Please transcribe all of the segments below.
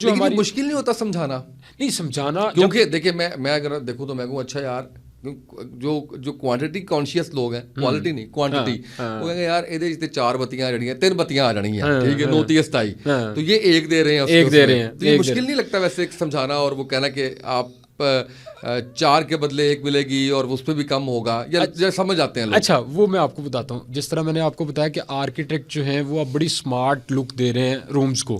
जो लेकिन ये हमारी मुश्किल नहीं होता समझाना, नहीं समझाना जब क्योंकि देखिए मैं अगर देखूँ तो मैं कहूँ अच्छा यार, जो जो क्वांटिटी कॉन्शियस लोग हैं, क्वालिटी नहीं क्वांटिटी, वो कहेंगे यार ਇਹਦੇ ਵਿੱਚ ਤੇ 4 ਬੱਤੀਆਂ ਆ ਜਾਣੀਆਂ, 3 ਬੱਤੀਆਂ ਆ ਜਾਣੀਆਂ, ठीक है, 9 30 27, तो ये एक दे रहे हैं उसके एक दे रहे उसमें, हैं, तो ये एक दे मुश्किल नहीं लगता वैसे समझाना और वो कहना कि आप 4 के बदले 1 मिलेगी और उस पर भी कम होगा, या समझ आते हैं लोग। अच्छा वो मैं आपको बताता हूँ। जिस तरह मैंने आपको बताया कि आर्किटेक्ट जो हैं वो अब बड़ी स्मार्ट लुक दे रहे हैं रूम्स को,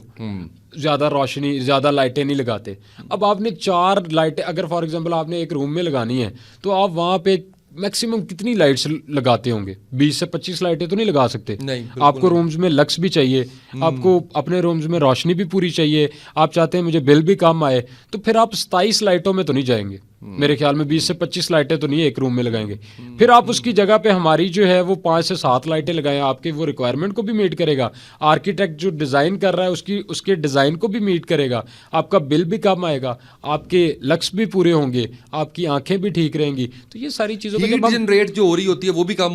ज़्यादा रोशनी ज़्यादा लाइटें नहीं लगाते। अब आपने 4 लाइटें अगर फॉर एग्जांपल आपने एक रूम में लगानी है तो आप वहाँ पे मैक्सिमम कितनी लाइट्स लगाते होंगे? 20 से 25 लाइटें तो नहीं लगा सकते। नहीं, आपको रूम्स में लक्स भी चाहिए, आपको अपने रूम्स में रोशनी भी पूरी चाहिए, आप चाहते हैं मुझे बिल भी कम आए, तो फिर आप 27 लाइटों में तो नहीं जाएंगे। मेरे ख्याल में 20 से 25 लाइटें तो नहीं एक रूम में लगाएंगे। फिर आप उसकी जगह पे हमारी जो है वो 5 से 7 लाइटें लगाएं, आपके वो रिक्वायरमेंट को भी मीट करेगा। आर्किटेक्ट जो डिज़ाइन कर रहा है उसके डिज़ाइन को भी मीट करेगा, आपका बिल भी कम आएगा, आपके लक्स भी पूरे होंगे, आपकी आंखें भी ठीक रहेंगी। तो ये सारी चीज़ों हीट जनरेट जो हो रही होती है वो भी कम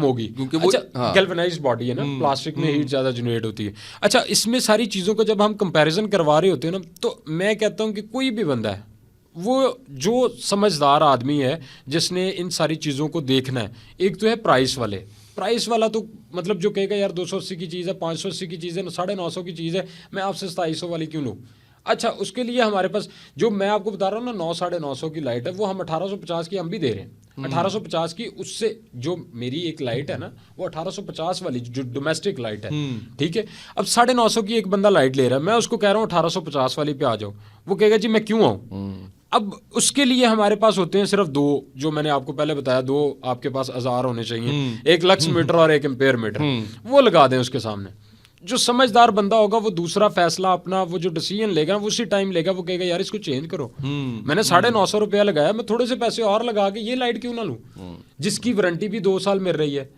होगी, क्योंकि वो अच्छा गैल्वेनाइज्ड बॉडी है ना, प्लास्टिक में हीट ज़्यादा जनरेट होती है। अच्छा इसमें सारी चीज़ों का जब हम कंपैरिजन करवा रहे होते हैं ना, तो मैं कहता हूँ कि कोई भी बंदा है वो जो समझदार आदमी है जिसने इन सारी चीज़ों को देखना है, एक तो है प्राइस वाला, तो मतलब जो कहेगा यार 280 की चीज़ है, 580 की चीज़ है, 950 की चीज़ है, मैं आपसे 2700 वाली क्यों लूँ? अच्छा उसके लिए हमारे पास जो मैं आपको बता रहा हूँ ना 900-950 की लाइट है, वो हम 1850 की हम भी दे रहे हैं। 1850 की, उससे जो मेरी एक लाइट है ना वो 1850 वाली जो डोमेस्टिक लाइट है, ठीक है। अब 950 की एक बंदा लाइट ले रहा है, मैं उसको कह रहा हूँ 1850 वाली पे आ जाओ, वो कहेगा जी मैं क्यों आऊँ? अब उसके लिए हमारे पास होते हैं सिर्फ 2, जो मैंने आपको पहले बताया, 2 आपके पास औजार होने चाहिए, एक लक्स मीटर और एक एम्पेयर मीटर, वो लगा दें उसके सामने। जो समझदार बंदा होगा वो दूसरा फैसला अपना, वो जो डिसीजन लेगा वो उसी टाइम लेगा, वो कहेगा यार इसको चेंज करो, मैंने 950 रुपया लगाया, मैं थोड़े से पैसे और लगा के ये लाइट क्यों ना लूँ, जिसकी वारंटी भी 2 साल मिल रही है,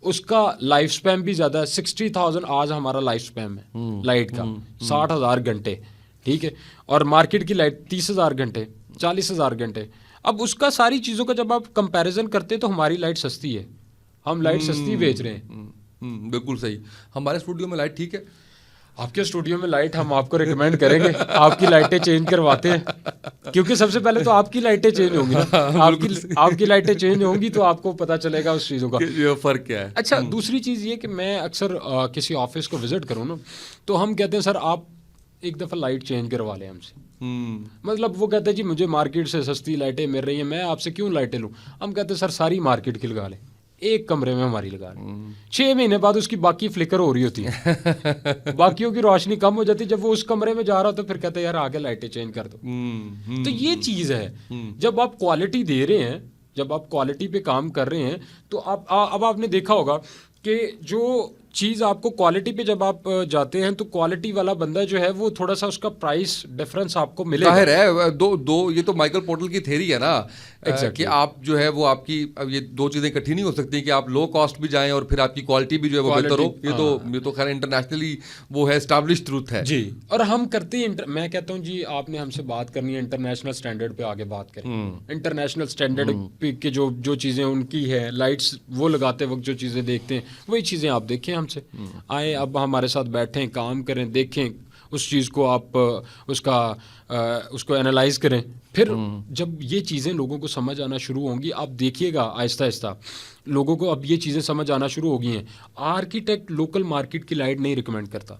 उसका लाइफ स्पैन भी ज़्यादा है। 60,000 आज हमारा लाइफ स्पैन है लाइट का, 60,000 घंटे, ठीक है, और मार्केट की लाइट 30,000 घंटे, 40,000 घंटे। अब उसका सारी चीज़ों का जब आप कंपैरिजन करते हैं तो हमारी लाइट सस्ती है, हम लाइट सस्ती बेच रहे हैं। बिल्कुल सही। हमारे स्टूडियो में लाइट ठीक है, आपके स्टूडियो में लाइट हम आपको रिकमेंड करेंगे, आपकी लाइटें चेंज करवाते हैं, क्योंकि सबसे पहले तो आपकी लाइटें चेंज होंगी ना, आपकी लाइटें चेंज होंगी तो आपको पता चलेगा उस चीज़ों का ये फ़र्क क्या है। अच्छा दूसरी चीज़ ये कि मैं अक्सर किसी ऑफिस को विजिट करूँ ना, तो हम कहते हैं सर आप एक दफ़ा लाइट चेंज करवा लें हमसे। मतलब वो कहते हैं जी मुझे मार्केट से सस्ती लाइटें मिल रही हैं, मैं आपसे क्यों लाइटें लूँ? हम कहते हैं सर सारी मार्केट की लगा लें, एक कमरे में हमारी लगा लें। 6 महीने बाद उसकी बाकी फ्लिकर हो रही होती है बाकियों की रोशनी कम हो जाती है, जब वो उस कमरे में जा रहा हो तो फिर कहते हैं यार आगे लाइटें चेंज कर दो। तो ये चीज़ है, जब आप क्वालिटी दे रहे हैं, जब आप क्वालिटी पे काम कर रहे हैं, तो अब आपने देखा होगा कि जो चीज़ आपको क्वालिटी पे जब आप जाते हैं तो क्वालिटी वाला बंदा जो है वो थोड़ा सा उसका प्राइस डिफरेंस आपको मिलेगा। जाहिर है, दो ये तो माइकल पोर्टल की थेरी है ना, कि आप जो है वो आपकी, अब ये 2 चीज़ें इकट्ठी नहीं हो सकती कि आप लो कॉस्ट भी जाएं और फिर आपकी क्वालिटी भी जो है वो बेहतर हो। ये तो खैर इंटरनेशनली वो है, एस्टैब्लिश्ड ट्रूथ है जी। और हम करते हैं, मैं कहता हूँ जी आपने हमसे बात करनी है इंटरनेशनल स्टैंडर्ड पे आगे बात करें। इंटरनेशनल स्टैंडर्ड पे के जो चीज़ें उनकी है, लाइट्स वो लगाते वक्त जो चीज़ें देखते हैं वही चीज़ें आप देखें हमसे, आए अब हमारे साथ बैठें, काम करें, देखें उस चीज़ को, आप उसको एनालाइज करें। फिर जब ये चीज़ें लोगों को समझ आना शुरू होंगी, आप देखिएगा आहिस्ता आहिस्ता लोगों को अब ये चीज़ें समझ आना शुरू हो गई हैं। आर्किटेक्ट लोकल मार्केट की लाइट नहीं रिकमेंड करता,